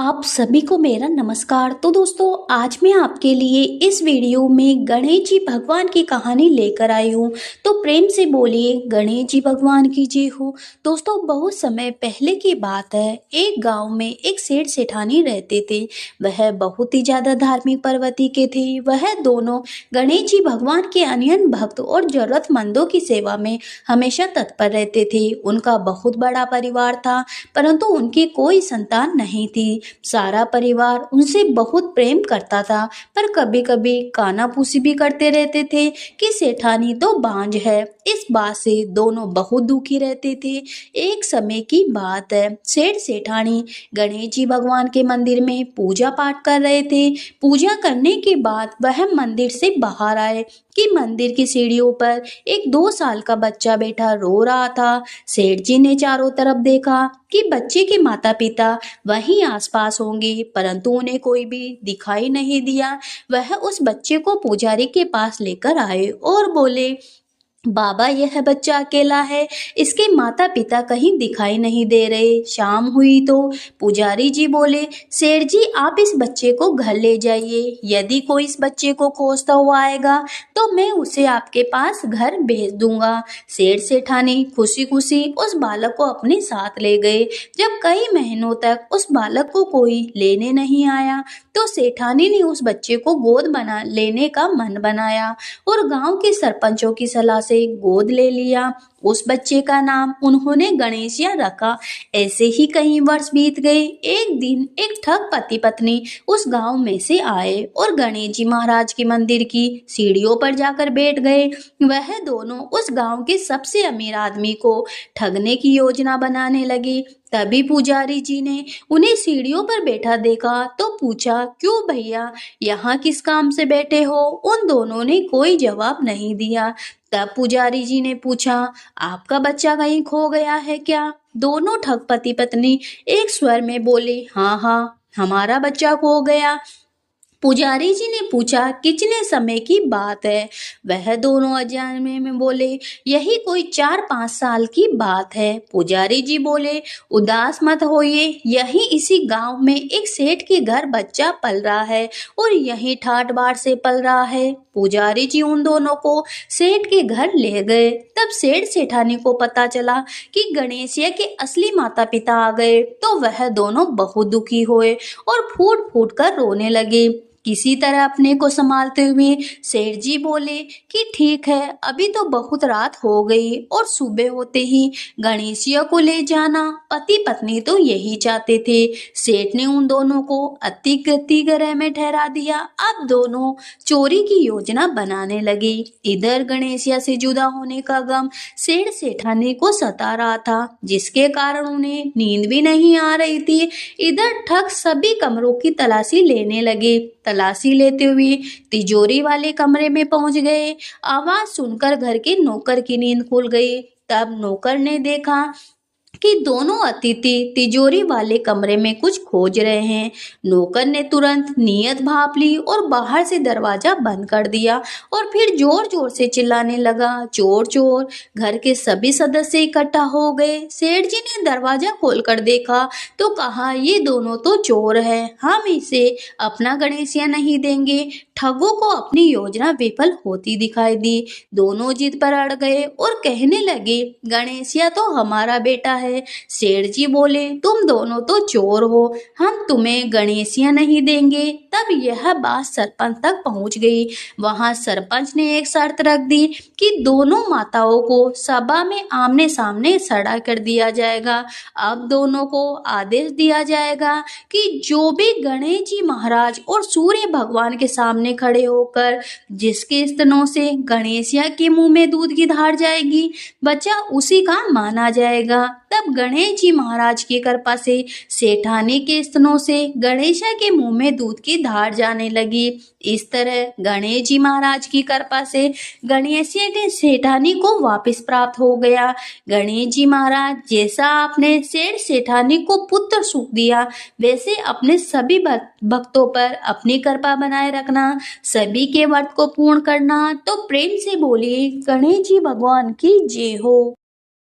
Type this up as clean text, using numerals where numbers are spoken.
आप सभी को मेरा नमस्कार। तो दोस्तों, आज मैं आपके लिए इस वीडियो में गणेश जी भगवान की कहानी लेकर आई हूँ। तो प्रेम से बोलिए गणेश जी भगवान की जय हो। दोस्तों, बहुत समय पहले की बात है। एक गांव में एक सेठ सेठानी रहते थे। वह बहुत ही ज्यादा धार्मिक प्रवृत्ति के थे। वह दोनों गणेश जी भगवान के अनन्य भक्त और जरूरतमंदों की सेवा में हमेशा तत्पर रहते थे। उनका बहुत बड़ा परिवार था, परंतु उनकी कोई संतान नहीं थी। सारा परिवार उनसे बहुत प्रेम करता था, पर कभी कभी कानाफूसी भी करते रहते थे कि सेठानी तो बांझ है। इस बात से दोनों बहुत दुखी रहते थे। एक समय की बात है, सेठ सेठानी गणेश जी भगवान के मंदिर में पूजा पाठ कर रहे थे। पूजा करने के बाद वह मंदिर से बाहर आए कि मंदिर की सीढ़ियों पर एक 2 साल का बच्चा बैठा रो रहा था। सेठ जी ने चारों तरफ देखा कि बच्चे के माता पिता वहीं आसपास होंगे, परंतु उन्हें कोई भी दिखाई नहीं दिया। वह उस बच्चे को पुजारी के पास लेकर आए और बोले, बाबा, यह बच्चा अकेला है, इसके माता पिता कहीं दिखाई नहीं दे रहे। शाम हुई तो पुजारी जी बोले, सेठ जी, आप इस बच्चे को घर ले जाइए। यदि कोई इस बच्चे को खोजता हुआ आएगा तो मैं उसे आपके पास घर भेज दूंगा। सेठ सेठानी खुशी खुशी उस बालक को अपने साथ ले गए। जब कई महीनों तक उस बालक को कोई लेने नहीं आया तो सेठानी ने उस बच्चे को गोद बना लेने का मन बनाया और गांव के सरपंचों की सलाह से गोद ले लिया। उस बच्चे का नाम उन्होंने गणेशिया रखा। ऐसे ही कई वर्ष बीत गए। एक दिन एक ठग पति पत्नी उस गांव में से आए और गणेश जी महाराज के मंदिर की सीढ़ियों पर जाकर बैठ गए। वह दोनों उस गांव के सबसे अमीर आदमी को ठगने की योजना बनाने लगे। तभी पुजारी जी ने उन्हें सीढ़ियों पर बैठा देखा तो पूछा, क्यों भैया, यहाँ किस काम से बैठे हो? उन दोनों ने कोई जवाब नहीं दिया। तब पुजारी जी ने पूछा, आपका बच्चा कहीं खो गया है क्या? दोनों ठग पति पत्नी एक स्वर में बोले, हाँ हाँ, हमारा बच्चा खो गया। पुजारी जी ने पूछा, कितने समय की बात है? वह दोनों अजाने में बोले, यही कोई 4-5 साल की बात है। पुजारी जी बोले, उदास मत होइए, यही इसी गांव में एक सेठ के घर बच्चा पल रहा है और यही ठाट बाट से पल रहा है। पुजारी जी उन दोनों को सेठ के घर ले गए। तब सेठ सेठानी को पता चला कि गणेशिया के असली माता पिता आ गए तो वह दोनों बहुत दुखी हुए और फूट फूट कर रोने लगे। किसी तरह अपने को संभालते हुए सेठ जी बोले कि ठीक है, अभी तो बहुत रात हो गई और सुबह होते ही गणेशिया को ले जाना। पति पत्नी तो यही चाहते थे। सेठ ने उन दोनों को अति गति ग्रह में ठहरा दिया। अब दोनों चोरी की योजना बनाने लगे। इधर गणेशिया से जुदा होने का गम सेठ सेठानी को सता रहा था, जिसके कारण उन्हें नींद भी नहीं आ रही थी। इधर ठग सभी कमरों की तलाशी लेने लगे। तलाशी लेते हुए तिजोरी वाले कमरे में पहुंच गए। आवाज सुनकर घर के नौकर की नींद खुल गई। तब नौकर ने देखा कि दोनों अतिथि तिजोरी वाले कमरे में कुछ खोज रहे हैं। नौकर ने तुरंत नीयत भाप ली और बाहर से दरवाजा बंद कर दिया और फिर जोर जोर से चिल्लाने लगा, चोर चोर। घर के सभी सदस्य इकट्ठा हो गए। सेठ जी ने दरवाजा खोलकर देखा तो कहा, ये दोनों तो चोर हैं, हम इसे अपना गणेशिया नहीं देंगे। ठगों को अपनी योजना विफल होती दिखाई दी। दोनों जिद पर अड़ गए और कहने लगे, गणेशिया तो हमारा बेटा है। सेठ जी बोले, तुम दोनों तो चोर हो, हम तुम्हें गणेशिया नहीं देंगे। तब यह बात सरपंच तक पहुंच गई। वहां सरपंच ने एक शर्त रख दी कि दोनों माताओं को सभा में आमने सामने खड़ा कर दिया जाएगा। अब दोनों को आदेश दिया जाएगा कि जो भी गणेश जी महाराज और सूर्य भगवान के सामने खड़े होकर जिसके स्तनों से गणेशिया के मुंह में दूध की धार जाएगी, बच्चा उसी का माना जाएगा। तब गणेश जी महाराज की कृपा से सेठानी के स्तनों से गणेशा के मुंह में दूध की धार जाने लगी। इस तरह गणेश जी महाराज की कृपा से गणेशिया के सेठानी को वापस प्राप्त हो गया। गणेश जी महाराज, जैसा आपने सेठ सेठानी को पुत्र सुख दिया, वैसे अपने सभी भक्तों पर अपनी कृपा बनाए रखना, सभी के व्रत को पूर्ण करना। तो प्रेम से बोलिए गणेश जी भगवान की जय हो।